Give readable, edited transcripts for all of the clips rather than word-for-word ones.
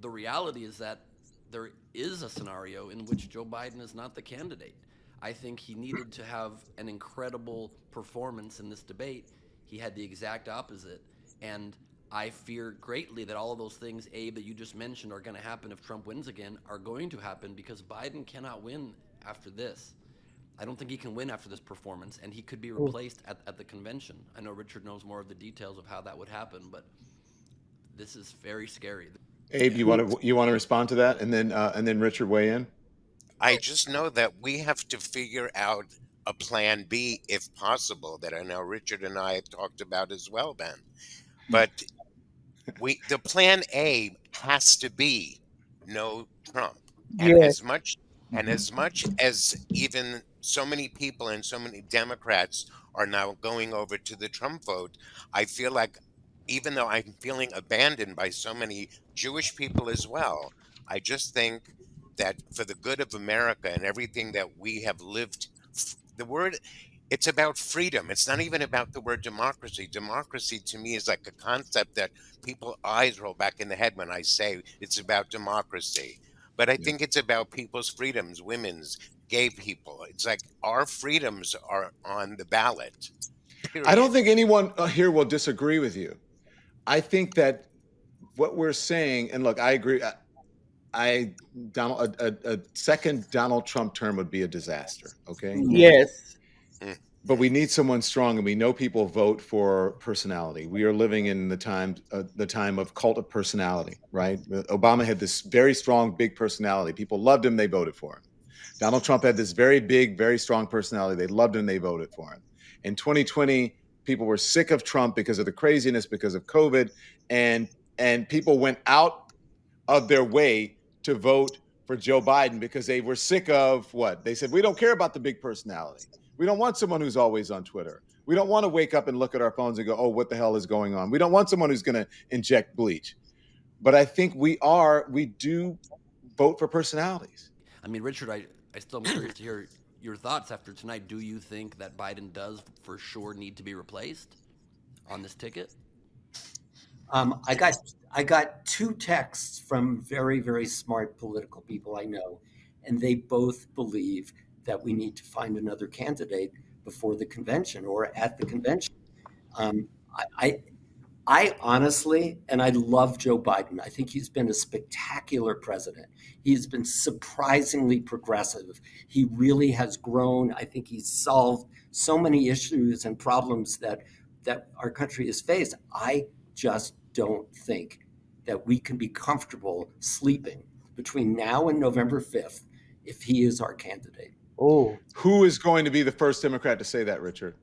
the reality is that there is a scenario in which Joe Biden is not the candidate. I think he needed to have an incredible performance in this debate. He had the exact opposite. And I fear greatly that all of those things, Abe, that you just mentioned are going to happen if Trump wins again, are going to happen because Biden cannot win after this. I don't think he can win after this performance, and he could be replaced at the convention. I know Richard knows more of the details of how that would happen, but this is very scary. Abe, you want to respond to that, and then Richard weigh in. I just know that we have to figure out a plan B if possible, that I know Richard and I have talked about as well, Ben. But the plan A has to be no Trump. And Yeah. as much as even so many people and so many Democrats are now going over to the Trump vote, I feel like even though I'm feeling abandoned by so many Jewish people as well, I just think that for the good of America and everything that we have lived, it's about freedom. It's not even about the word democracy. Democracy to me is like a concept that people eyes roll back in the head when I say it's about democracy. But I think it's about people's freedoms, women's, gay people. It's like our freedoms are on the ballot. Period. I don't think anyone here will disagree with you. I think that what we're saying, and look, I agree. A second Donald Trump term would be a disaster. Okay. Yes. But we need someone strong, and we know people vote for personality. We are living in the time of cult of personality, right? Obama had this very strong, big personality. People loved him; they voted for him. Donald Trump had this very big, very strong personality. They loved him; they voted for him. In 2020, people were sick of Trump because of the craziness, because of COVID, and people went out of their way to vote for Joe Biden because they were sick of what? They said, we don't care about the big personality. We don't want someone who's always on Twitter. We don't want to wake up and look at our phones and go, oh, what the hell is going on? We don't want someone who's going to inject bleach. But I think we do vote for personalities. I mean, Richard, I still am curious to hear your thoughts after tonight. Do you think that Biden does for sure need to be replaced on this ticket? I got two texts from very, very smart political people I know, and they both believe that we need to find another candidate before the convention or at the convention. I honestly, and I love Joe Biden. I think he's been a spectacular president. He's been surprisingly progressive. He really has grown. I think he's solved so many issues and problems that our country has faced. I just don't think that we can be comfortable sleeping between now and November 5th if he is our candidate. Oh, who is going to be the first Democrat to say that, Richard?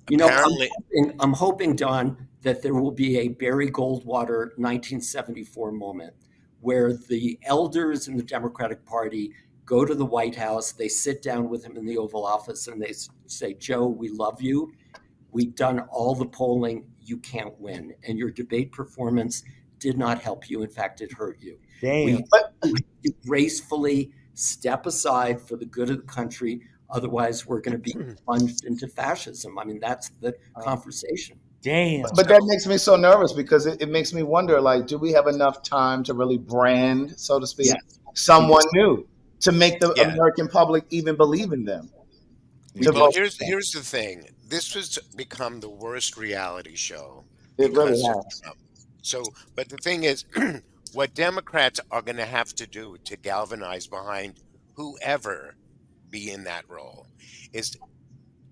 I'm hoping, Don, that there will be a Barry Goldwater 1974 moment where the elders in the Democratic Party go to the White House, they sit down with him in the Oval Office, and they say, Joe, we love you. We've done all the polling. You can't win. And your debate performance did not help you. In fact, it hurt you. damn. You gracefully step aside for the good of the country. Otherwise, we're going to be plunged into fascism. I mean, that's the conversation. Damn. But that makes me so nervous because it makes me wonder, like, do we have enough time to really brand, so to speak, someone new to make the American public even believe in them? Well, here's the thing. This has become the worst reality show. It really because of has. Trump. So, but the thing is, what Democrats are going to have to do to galvanize behind whoever be in that role is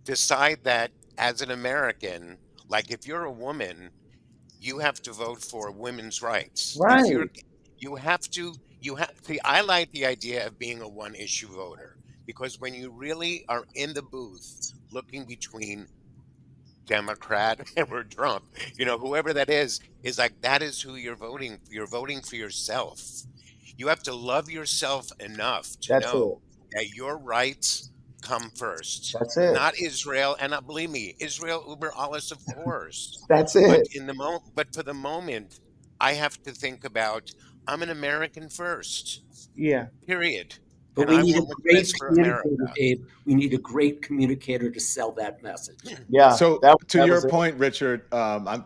decide that as an American, like if you're a woman, you have to vote for women's rights. Right. You have to see, I like the idea of being a one issue voter because when you really are in the booth looking between Democrat or Trump, whoever that is like, that is who you're voting. You're voting for yourself. You have to love yourself enough to know that your rights come first. That's it. Not Israel, and not, believe me, Israel uber alles, of course. That's it. But for the moment, I have to think about I'm an American first. Yeah. Period. But And we I need a want what's great best for communicator, America. Abe. We need a great communicator to sell that message. Yeah. So to that your was it. point, Richard,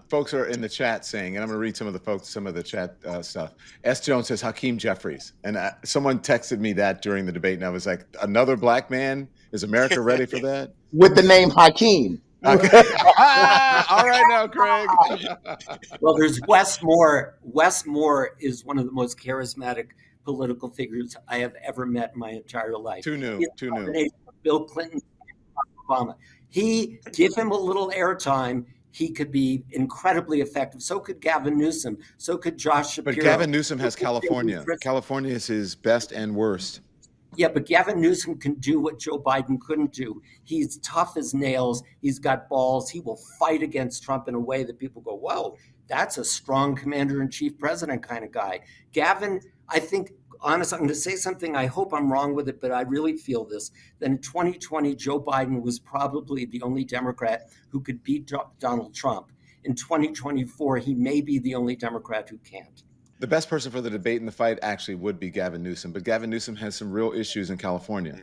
folks are in the chat saying, and I'm going to read some of the chat stuff. S. Jones says Hakeem Jeffries, and someone texted me that during the debate, and I was like, another black man? Is America ready for that? With the name Hakeem. Okay. All right now, Craig. Well, there's Wes Moore. Wes Moore is one of the most charismatic political figures I have ever met in my entire life. Too new. He's a combination of Bill Clinton and Obama. Give him a little airtime, he could be incredibly effective. So could Gavin Newsom. So could Josh Shapiro. But Gavin Newsom has California. California is his best and worst. Yeah, but Gavin Newsom can do what Joe Biden couldn't do. He's tough as nails. He's got balls. He will fight against Trump in a way that people go, whoa, that's a strong commander-in-chief president kind of guy. Gavin, I think, honestly, I'm going to say something, I hope I'm wrong with it, but I really feel this, that in 2020, Joe Biden was probably the only Democrat who could beat Donald Trump. In 2024, he may be the only Democrat who can't. The best person for the debate and the fight actually would be Gavin Newsom, but Gavin Newsom has some real issues in California,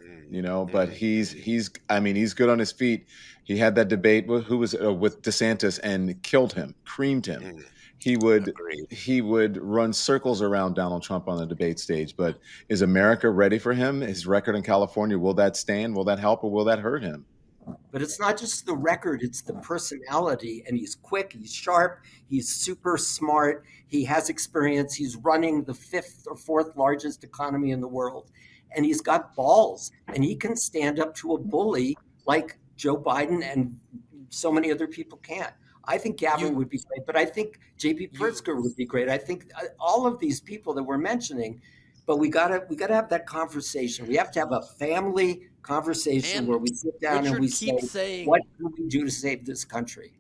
but he's good on his feet. He had that debate with DeSantis and killed him, creamed him. He would run circles around Donald Trump on the debate stage, but is America ready for him? His record in California, will that stand? Will that help or will that hurt him? But it's not just the record, it's the personality. And he's quick, he's sharp, he's super smart, he has experience, he's running the 5th or 4th largest economy in the world. And he's got balls, and he can stand up to a bully like Joe Biden and so many other people can't. I think Gavin would be great, but I think J.B. Pritzker would be great. I think all of these people that we're mentioning, but we gotta have that conversation. We have to have a family conversation where we sit down Richard and we say, what can we do to save this country?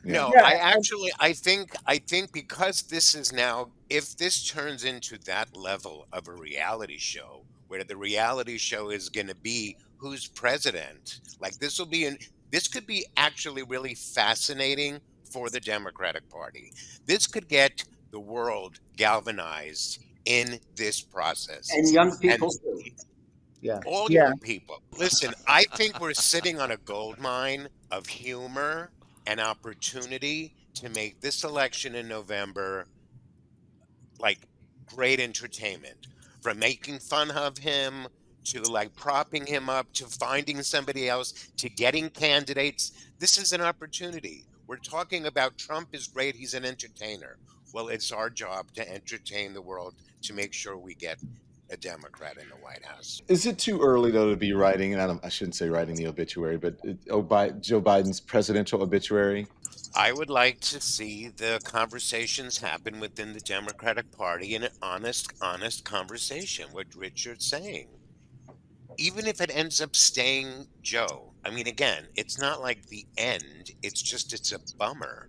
No, I think because this is now, if this turns into that level of a reality show, where the reality show is going to be who's president, like this could be actually really fascinating for the Democratic Party. This could get the world galvanized in this process. And young people too. Yeah. All young people. Listen, I think we're sitting on a gold mine of humor and opportunity to make this election in November like great entertainment. From making fun of him to like propping him up to finding somebody else to getting candidates. This is an opportunity. We're talking about Trump is great. He's an entertainer. Well, it's our job to entertain the world to make sure we get a Democrat in the White House. Is it too early, though, to be writing, and I shouldn't say writing the obituary, but Joe Biden's presidential obituary? I would like to see the conversations happen within the Democratic Party in an honest conversation, what Richard's saying. Even if it ends up staying Joe, I mean, again, it's not like the end. It's a bummer.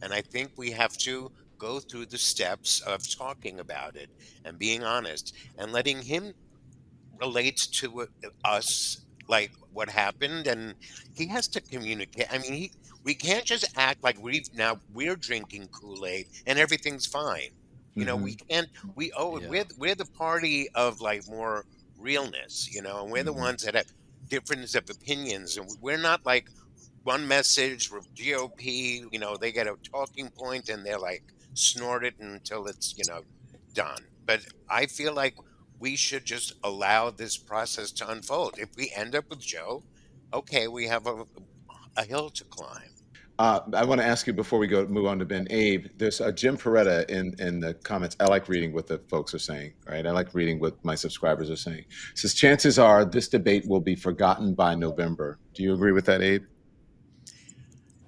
And I think we have to go through the steps of talking about it and being honest and letting him relate to us, like what happened. And he has to communicate. I mean, we can't just act like we're drinking Kool-Aid and everything's fine. You know, we can't, we're the party of like more realness, and we're the ones that have difference of opinions. And we're not like one message with GOP, they get a talking point and they're like snort it until it's, done. But I feel like we should just allow this process to unfold. If we end up with Joe, okay, we have a hill to climb. I want to ask you before we move on to Ben, Abe, there's Jim Peretta in the comments. I like reading what the folks are saying, right? I like reading what my subscribers are saying. It says, chances are this debate will be forgotten by November. Do you agree with that, Abe?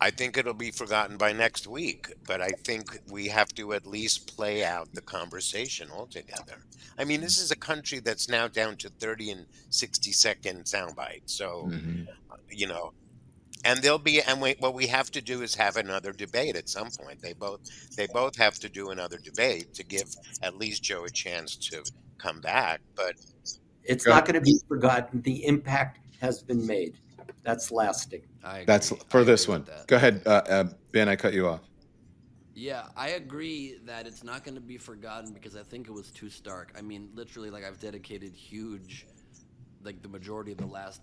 I think it'll be forgotten by next week, but I think we have to at least play out the conversation altogether. I mean, this is a country that's now down to 30 and 60-second sound bites. So, and what we have to do is have another debate at some point. They both have to do another debate to give at least Joe a chance to come back. But it's not going to be forgotten. The impact has been made. That's lasting. That's for this one. Go ahead, Ben. I cut you off. Yeah, I agree that it's not going to be forgotten because I think it was too stark. I mean, literally, like I've dedicated huge, like the majority of the last,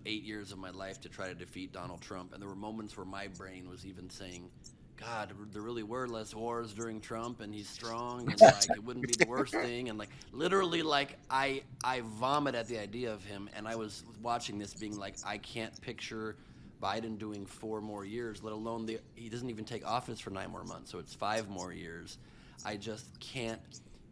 8 years of my life to try to defeat Donald Trump, and there were moments where my brain was even saying, "God, there really were less wars during Trump, and he's strong, and like it wouldn't be the worst thing." And like literally, like I vomit at the idea of him, and I was watching this, being like, I can't picture Biden doing 4 more years, let alone he doesn't even take office for 9 more months, so it's 5 more years. I just can't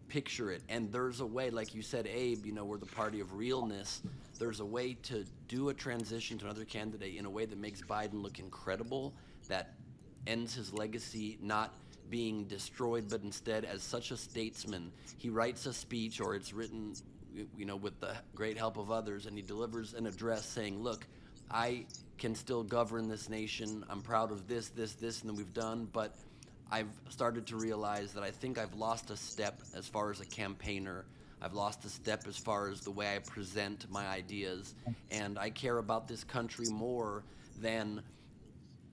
picture it. And there's a way, like you said, Abe, we're the party of realness. There's a way to do a transition to another candidate in a way that makes Biden look incredible, that ends his legacy not being destroyed, but instead as such a statesman. He writes a speech, or it's written, with the great help of others, and he delivers an address saying, look, I can still govern this nation. I'm proud of this, and then we've done, but I've started to realize that I think I've lost a step as far as a campaigner. I've lost a step as far as the way I present my ideas, and I care about this country more than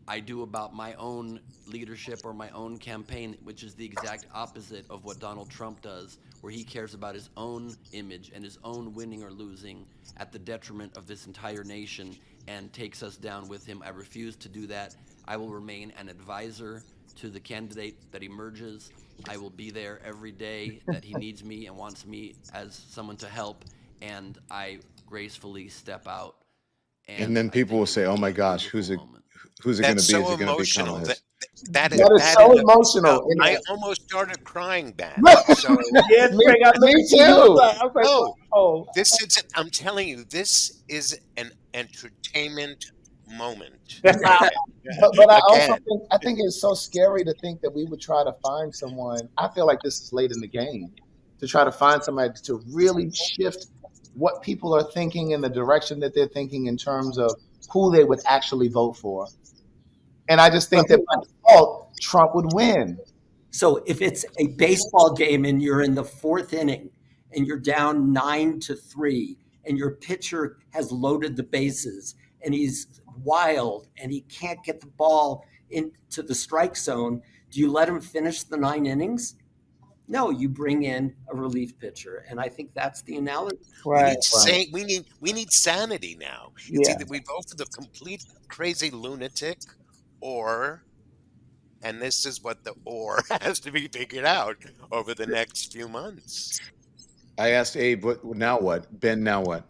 I do about my own leadership or my own campaign, which is the exact opposite of what Donald Trump does, where he cares about his own image and his own winning or losing at the detriment of this entire nation and takes us down with him. I refuse to do that. I will remain an advisor to the candidate that emerges. I will be there every day that he needs me and wants me as someone to help, and I gracefully step out. And then I people will think it say, will "Oh be my a gosh, beautiful moment. who's it going to That's be? Is so it going to be Kamala emotional. That Harris?" that is That is that so is emotional. I almost started crying, Ben. Me, So Yeah, Craig, I looked me at you. too. I was like, no, oh, this is. I'm telling you, this is an entertainment moment. oh. Okay, But I also again, think it's so scary to think that we would try to find someone. I feel like this is late in the game to try to find somebody to really shift what people are thinking in the direction that they're thinking in terms of who they would actually vote for. And I just Well, think that by default, Trump would win. so if it's a baseball game and you're in the fourth inning and you're down 9-3 and your pitcher has loaded the bases and he's wild and he can't get the ball into the strike zone, do you let him finish the 9 innings? No, you bring in a relief pitcher. And I think that's the analogy. we Right. need Right. we need sanity now. It's Yeah. either we vote for the complete crazy lunatic, or, and this is what the or has to be figured out over the next few months. I asked Abe, "What now? What Ben? Now what?"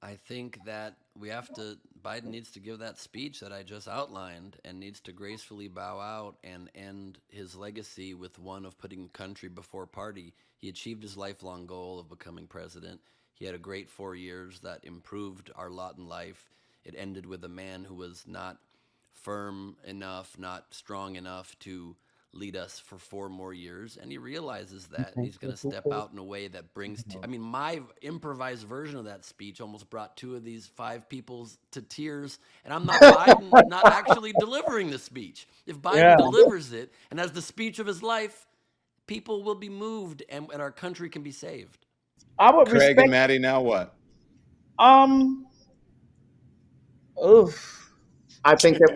I think that Biden needs to give that speech that I just outlined and needs to gracefully bow out and end his legacy with one of putting country before party. He achieved his lifelong goal of becoming president. He had a great 4 years that improved our lot in life. It ended with a man who was not firm enough, not strong enough to lead us for 4 more years, and he realizes that, and he's going to step out in a way that brings I mean, my improvised version of that speech almost brought two of these five people to tears, and I'm not Biden not actually delivering the speech. If Biden Yeah. delivers it and has the speech of his life, people will be moved, and our country can be saved. I would Craig and respect. Maddie, now what? Um. Oof. I think that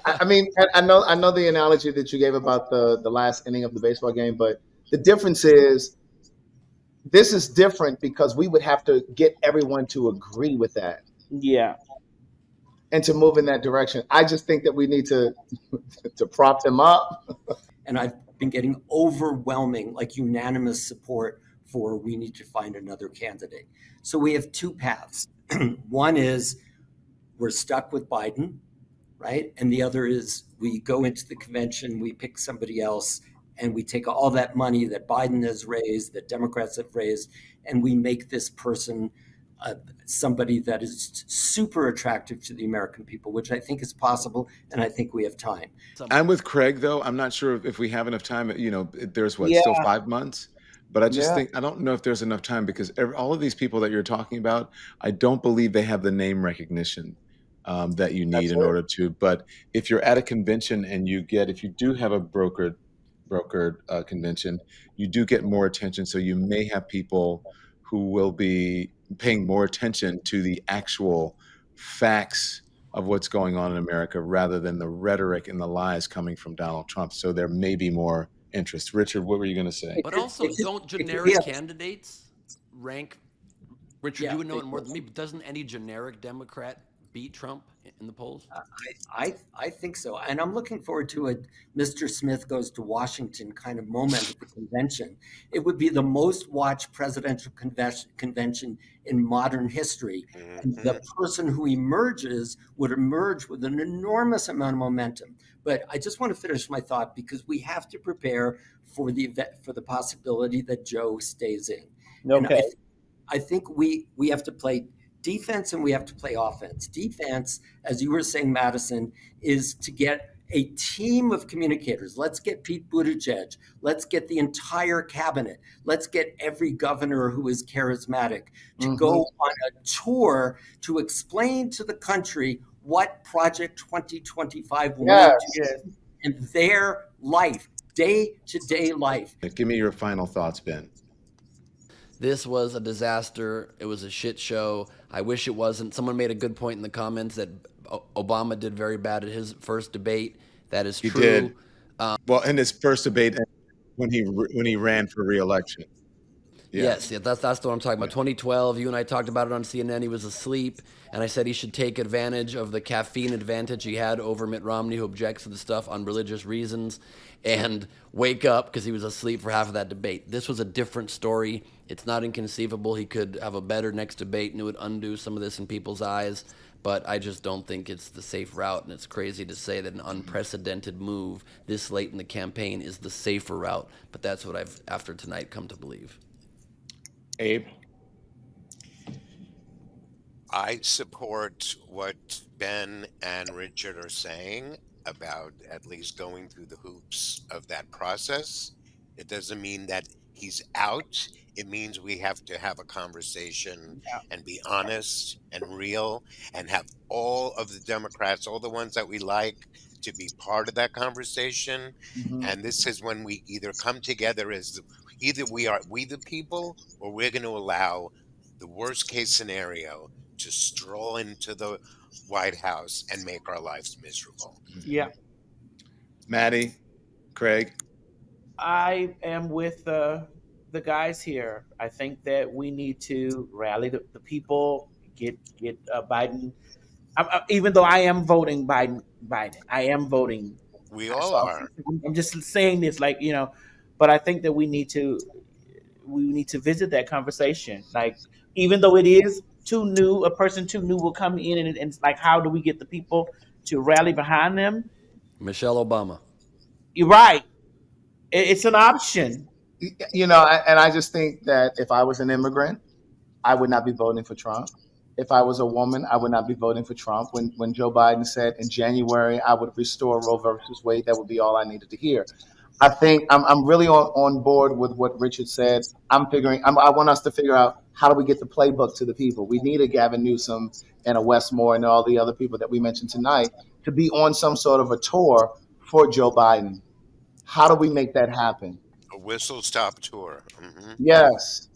I mean, I know the analogy that you gave about the last inning of the baseball game, but the difference is this is different because we would have to get everyone to agree with that Yeah. and to move in that direction. I just think that we need to prop him up. And I've been getting overwhelming, like unanimous support for we need to find another candidate. So we have two paths. One is we're stuck with Biden, right? And the other is we go into the convention, we pick somebody else, and we take all that money that Biden has raised, that Democrats have raised, and we make this person somebody that is super attractive to the American people, which I think is possible, and I think we have time. I'm with Craig, though. I'm not sure if we have enough time. There's Yeah. still 5 months, but I just Yeah. think I don't know if there's enough time because all of these people that you're talking about, I don't believe they have the name recognition that you need That's in it. order to. But if you're at a convention and if you do have a brokered convention, you do get more attention. So you may have people who will be paying more attention to the actual facts of what's going on in America rather than the rhetoric and the lies coming from Donald Trump. So there may be more interest. Richard, what were you going to say? But also, don't it could generic be a- candidates rank? Richard, Yeah, you would know they it more could. than me, but doesn't any generic Democrat beat Trump in the polls? I think so. And I'm looking forward to a Mr. Smith goes to Washington kind of moment at the convention. It would be the most watched presidential convention in modern history. And the person who emerges would emerge with an enormous amount of momentum. But I just want to finish my thought because we have to prepare for the possibility that Joe stays in. And Okay. I think we have to play defense and we have to play offense. Defense, as you were saying, Madison, is to get a team of communicators. Let's get Pete Buttigieg. Let's get the entire cabinet. Let's get every governor who is charismatic to go on a tour to explain to the country what Project 2025 will mean Yes. in their life, day-to-day life. Give me your final thoughts, Ben. This was a disaster. It was a shit show. I wish it wasn't. Someone made a good point in the comments that Obama did very bad at his first debate. That is He true. did. Well, in his first debate when he ran for re-election. Yeah. Yes, that's what I'm talking about. 2012, you and I talked about it on CNN. He was asleep, and I said he should take advantage of the caffeine advantage he had over Mitt Romney, who objects to the stuff on religious reasons, and wake up because he was asleep for half of that debate. This was a different story. It's not inconceivable he could have a better next debate, and it would undo some of this in people's eyes. But I just don't think it's the safe route, and it's crazy to say that an unprecedented move this late in the campaign is the safer route. But that's what I've, after tonight, come to believe. Abe? I support what Ben and Richard are saying about at least going through the hoops of that process. It doesn't mean that he's out. It means we have to have a conversation and be honest and real and have all of the Democrats, all the ones that we like, to be part of that conversation. And this is when we either come together as either we the people, or we're going to allow the worst case scenario to stroll into the White House and make our lives miserable. Yeah. Maddie? Craig? I am with the guys here. I think that we need to rally the people, get Biden. Even though I am voting Biden, I am voting. We all are. I'm just saying this, like, but I think that we need to visit that conversation. Like, even though it is too new, a person too new will come in and it's like, how do we get the people to rally behind them? Michelle Obama. You're right. It's an option. And I just think that if I was an immigrant, I would not be voting for Trump. If I was a woman, I would not be voting for Trump. When Joe Biden said in January I would restore Roe versus Wade, that would be all I needed to hear. I think I'm really on board with what Richard said. I want us to figure out, how do we get the playbook to the people? We need a Gavin Newsom and a Westmore and all the other people that we mentioned tonight to be on some sort of a tour for Joe Biden. How do we make that happen? A whistle stop tour. Yes.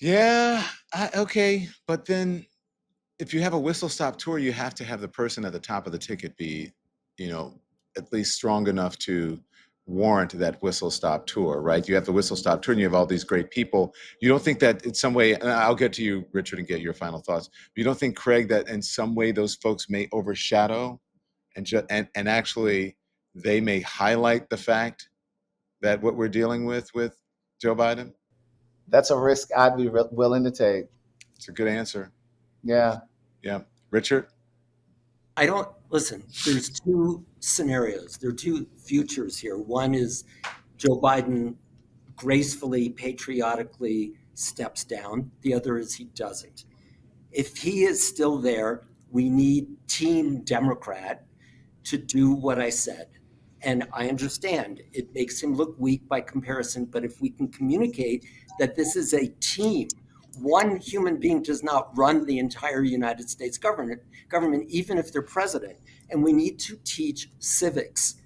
Yeah, okay. But then if you have a whistle stop tour, you have to have the person at the top of the ticket be, at least strong enough to warrant that whistle stop tour, right? You have the whistle stop tour and you have all these great people. You don't think that in some way, and I'll get to you, Richard, and get your final thoughts. But you don't think, Craig, that in some way those folks may overshadow and actually they may highlight the fact that what we're dealing with Joe Biden? That's a risk I'd be willing to take. It's a good answer. Yeah. Yeah. Richard? Listen, there's two scenarios. There are two futures here. One is Joe Biden gracefully, patriotically steps down. The other is he doesn't. If he is still there, we need Team Democrat to do what I said. And I understand it makes him look weak by comparison, but if we can communicate that this is a team, one human being does not run the entire United States government, even if they're president. And we need to teach civics,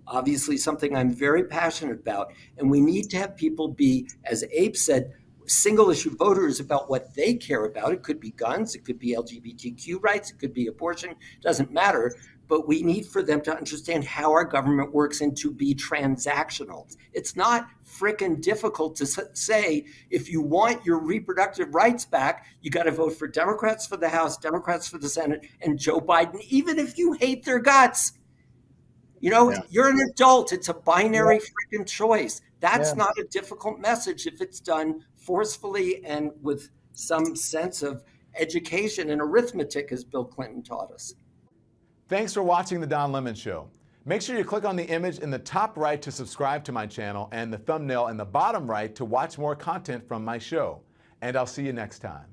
obviously something I'm very passionate about. And we need to have people be, as Abe said, single issue voters about what they care about. It could be guns, it could be LGBTQ rights, it could be abortion, doesn't matter. But we need for them to understand how our government works and to be transactional. It's not frickin' difficult to say, if you want your reproductive rights back, you got to vote for Democrats for the House, Democrats for the Senate, and Joe Biden, even if you hate their guts. You're an adult. It's a binary freaking choice. That's not a difficult message if it's done forcefully and with some sense of education and arithmetic, as Bill Clinton taught us. Thanks for watching The Don Lemon Show. Make sure you click on the image in the top right to subscribe to my channel and the thumbnail in the bottom right to watch more content from my show. And I'll see you next time.